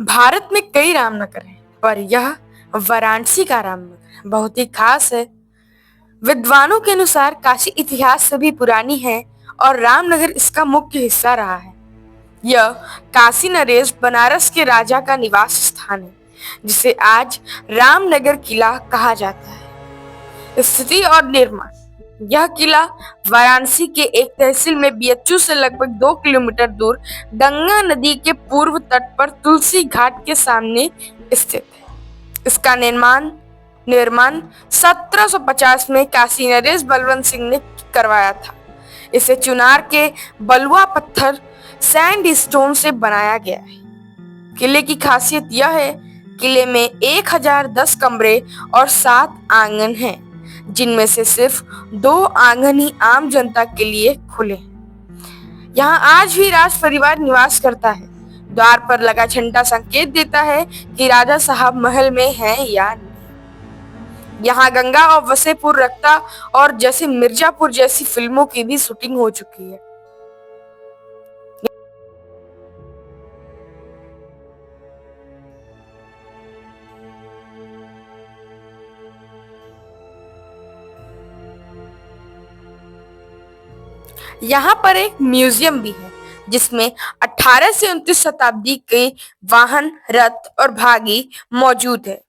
भारत में कई रामनगर हैं, पर यह वाराणसी का रामनगर बहुत ही खास है। विद्वानों के अनुसार काशी इतिहास से भी पुरानी है और रामनगर इसका मुख्य हिस्सा रहा है। यह काशी नरेश बनारस के राजा का निवास स्थान है, जिसे आज रामनगर किला कहा जाता है। स्थिति और निर्माण। यह किला वाराणसी के एक तहसील में बीएचयू से लगभग 2 किलोमीटर दूर गंगा नदी के पूर्व तट पर तुलसी घाट के सामने स्थित है। इसका निर्माण निर्माण 1750 में काशी नरेश बलवंत सिंह ने करवाया था। इसे चुनार के बलुआ पत्थर सैंड स्टोन से बनाया गया है। किले की खासियत यह है, किले में 1010 कमरे और 7 आंगन हैं, जिनमें से सिर्फ 2 आंगन ही आम जनता के लिए खुले हैं। यहाँ आज भी राज परिवार निवास करता है। द्वार पर लगा झंडा संकेत देता है कि राजा साहब महल में हैं या नहीं। यहाँ गंगा और वसेपुर रक्ता और जैसे मिर्जापुर जैसी फिल्मों की भी शूटिंग हो चुकी है। यहाँ पर एक म्यूजियम भी है, जिसमें 18 से 29 शताब्दी के वाहन, रथ और भागी मौजूद है।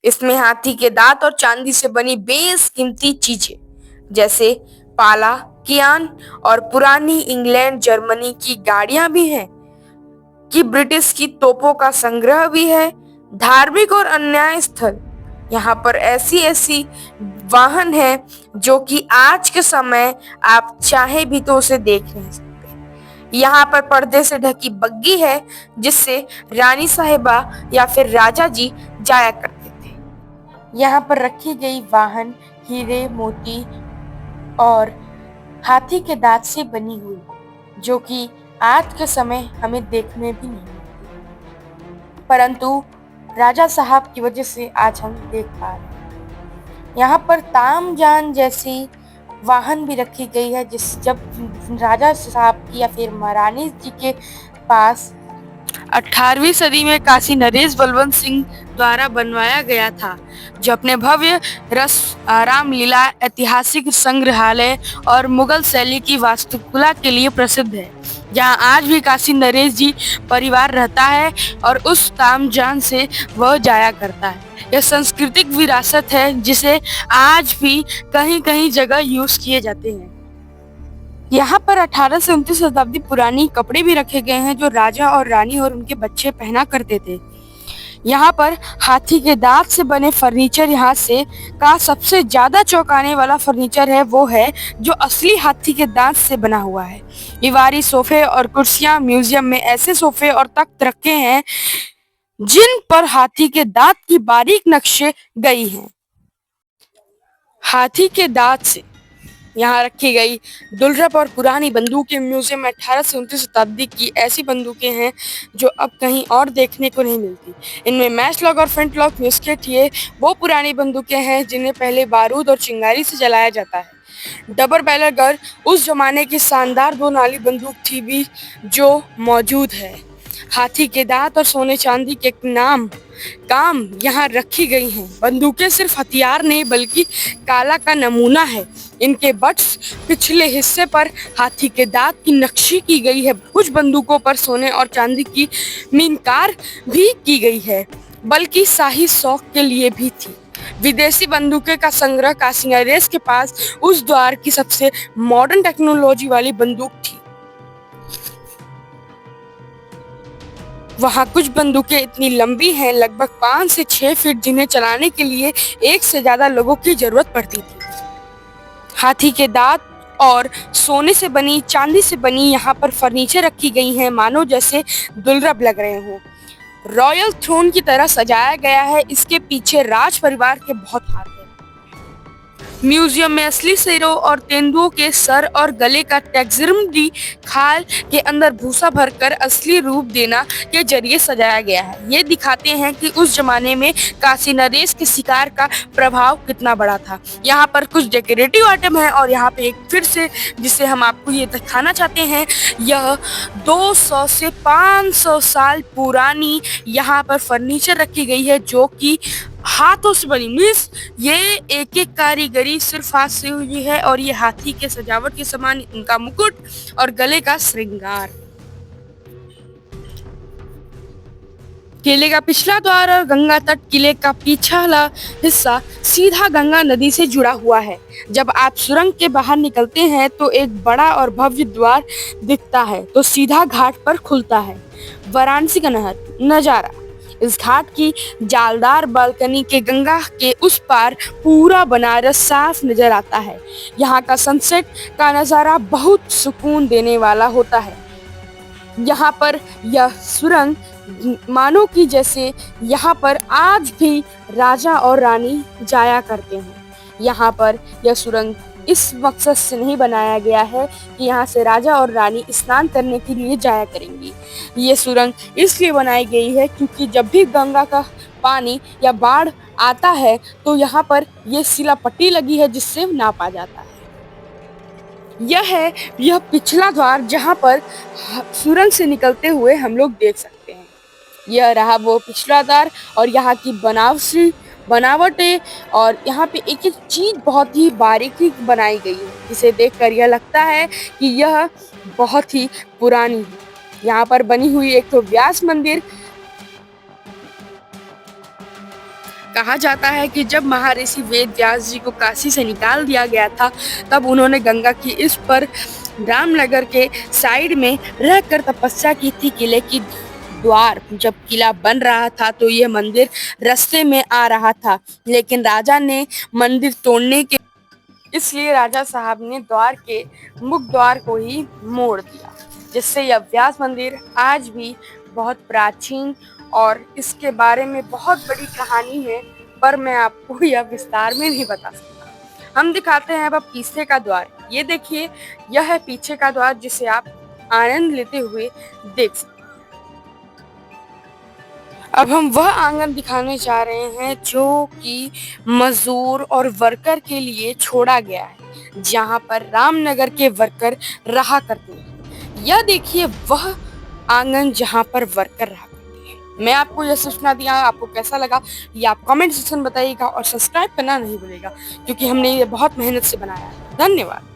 इसमें हाथी के दांत और चांदी से बनी बेशकीमती चीजें जैसे पाला, कियान और पुरानी इंग्लैंड जर्मनी की गाड़ियां भी हैं, कि ब्रिटिश की तोपों का संग्रह भी है। धार्मिक और अन्य स्थल। यहाँ पर ऐसी ऐसी वाहन है जो कि आज के समय आप चाहे भी तो उसे देख नहीं सकते। यहाँ पर पर्दे से ढकी बग्गी है, जिससे रानी साहिबा या फिर राजा जी जाया करते थे। यहाँ पर रखी गई वाहन हीरे मोती और हाथी के दांत से बनी हुई, जो कि आज के समय हमें देखने भी नहीं मिलती, परंतु राजा साहब की वजह से आज हम देख पा रहे हैं। यहाँ पर तामजान जैसी वाहन भी रखी गई है, जब राजा साहब की या फिर महारानी जी के पास 18वीं सदी में काशी नरेश बलवंत सिंह द्वारा बनवाया गया था, जो अपने भव्य रस रामलीला ऐतिहासिक संग्रहालय और मुगल शैली की वास्तुकला के लिए प्रसिद्ध है। जहाँ आज भी काशी नरेश जी परिवार रहता है और उस तामजान से वह जाया करता है। यह सांस्कृतिक विरासत है, जिसे आज भी कहीं कहीं जगह यूज किए जाते हैं। यहाँ पर 18 से 29 शताब्दी पुरानी कपड़े भी रखे गए हैं, जो राजा और रानी और उनके बच्चे पहना करते थे। यहाँ पर हाथी के दांत से बने फर्नीचर यहाँ से का सबसे ज्यादा चौंकाने वाला फर्नीचर है, वो है जो असली हाथी के दांत से बना हुआ है। दीवारी सोफे और कुर्सियां। म्यूजियम में ऐसे सोफे और तख्त रखे हैं जिन पर हाथी के दांत की बारीक नक्शे गई हैं। हाथी के दांत से यहाँ रखी गई दुर्लभ और पुरानी बंदूकें। म्यूजियम में 18 से 29 शताब्दी की ऐसी बंदूकें हैं जो अब कहीं और देखने को नहीं मिलती। इनमें मैच लॉक और फ्रंट लॉक म्यूस्केट, ये वो पुरानी बंदूकें हैं जिन्हें पहले बारूद और चिंगारी से जलाया जाता है। डबल बैरल गन उस जमाने की शानदार 2 नाली बंदूक थी भी, जो मौजूद है। हाथी के दांत और सोने चांदी के काम यहाँ रखी गई हैं। बंदूकें सिर्फ हथियार नहीं बल्कि कला का नमूना है। इनके बट्स पिछले हिस्से पर हाथी के दांत की नक्शी की गई है। कुछ बंदूकों पर सोने और चांदी की मीनकार भी की गई है, बल्कि शाही शौक के लिए भी थी। विदेशी बंदूकें का संग्रह काशी नरेश के पास उस दौर की सबसे मॉडर्न टेक्नोलॉजी वाली बंदूक थी। वहाँ कुछ बंदूकें इतनी लंबी हैं, लगभग 5 से 6 फीट, जिन्हें चलाने के लिए 1 से ज्यादा लोगों की जरूरत पड़ती थी। हाथी के दांत और सोने से बनी, चांदी से बनी यहाँ पर फर्नीचर रखी गई हैं, मानो जैसे दुर्लभ लग रहे हों। रॉयल थ्रोन की तरह सजाया गया है। इसके पीछे राज परिवार के बहुत हाथ हैं। म्यूजियम में असली शेरों और तेंदुओं के सर और गले का टैक्सिडर्मी खाल के अंदर भूसा भरकर असली रूप देना के जरिए सजाया गया है। ये दिखाते हैं कि उस जमाने में काशी नरेश के शिकार का प्रभाव कितना बड़ा था। यहाँ पर कुछ डेकोरेटिव आइटम है और यहाँ पे एक फिर से जिसे हम आपको ये दिखाना चाहते हैं, यह 200 से 500 साल पुरानी यहाँ पर फर्नीचर रखी गई है जो कि हाथों से बनी। मीन्स ये एक एक कारीगरी सिर्फ हाथ से हुई है और ये हाथी के सजावट के समान उनका मुकुट और गले का श्रृंगार। किले का पिछला द्वार और गंगा तट किले का पिछला हिस्सा सीधा गंगा नदी से जुड़ा हुआ है। जब आप सुरंग के बाहर निकलते हैं तो एक बड़ा और भव्य द्वार दिखता है तो सीधा घाट पर खुलता है। वाराणसी का नजारा, इस घाट की जालदार बालकनी के गंगा के उस पार पूरा बनारस साफ नजर आता है। यहाँ का सनसेट का नजारा बहुत सुकून देने वाला होता है। यहाँ पर यह सुरंग मानो कि जैसे यहाँ पर आज भी राजा और रानी जाया करते हैं। यहाँ पर यह सुरंग इस मकसद से नहीं बनाया गया है कि यहाँ से राजा और रानी स्नान करने के लिए जाया करेंगी। ये सुरंग इसलिए बनाई गई है क्योंकि जब भी गंगा का पानी या बाढ़ आता है तो यहाँ पर ये शिला पट्टी लगी है जिससे नापा जाता है। यह पिछला द्वार जहाँ पर सुरंग से निकलते हुए हम लोग देख सकते हैं। यह रहा वो पिछला द्वार और यहाँ की बनावटें और यहाँ पे एक एक चीज बहुत ही बारीकी बनाई गई है जिसे देखकर यह लगता है कि यह बहुत ही पुरानी है। यहाँ पर बनी हुई एक तो व्यास मंदिर। कहा जाता है कि जब महर्षि वेद व्यास जी को काशी से निकाल दिया गया था तब उन्होंने गंगा की इस पर रामनगर के साइड में रहकर तपस्या की थी। किले की द्वार जब किला बन रहा था तो यह मंदिर रास्ते में आ रहा था, लेकिन राजा ने मंदिर तोड़ने के इसलिए राजा साहब ने द्वार के मुख्य द्वार को ही मोड़ दिया, जिससे यह व्यास मंदिर आज भी बहुत प्राचीन और इसके बारे में बहुत बड़ी कहानी है, पर मैं आपको यह विस्तार में नहीं बता सकता। हम दिखाते हैं अब पीछे का द्वार। ये देखिए, यह है पीछे का द्वार जिसे आप आनंद लेते हुए देख सकते हैं। अब हम वह आंगन दिखाने जा रहे हैं जो कि मजदूर और वर्कर के लिए छोड़ा गया है, जहां पर रामनगर के वर्कर रहा करते हैं। यह देखिए वह आंगन जहां पर वर्कर रहा करते हैं। मैं आपको यह सूचना दिया, आपको कैसा लगा ये आप कमेंट सेक्शन में बताइएगा और सब्सक्राइब करना नहीं भूलिएगा क्योंकि हमने ये बहुत मेहनत से बनाया है। धन्यवाद।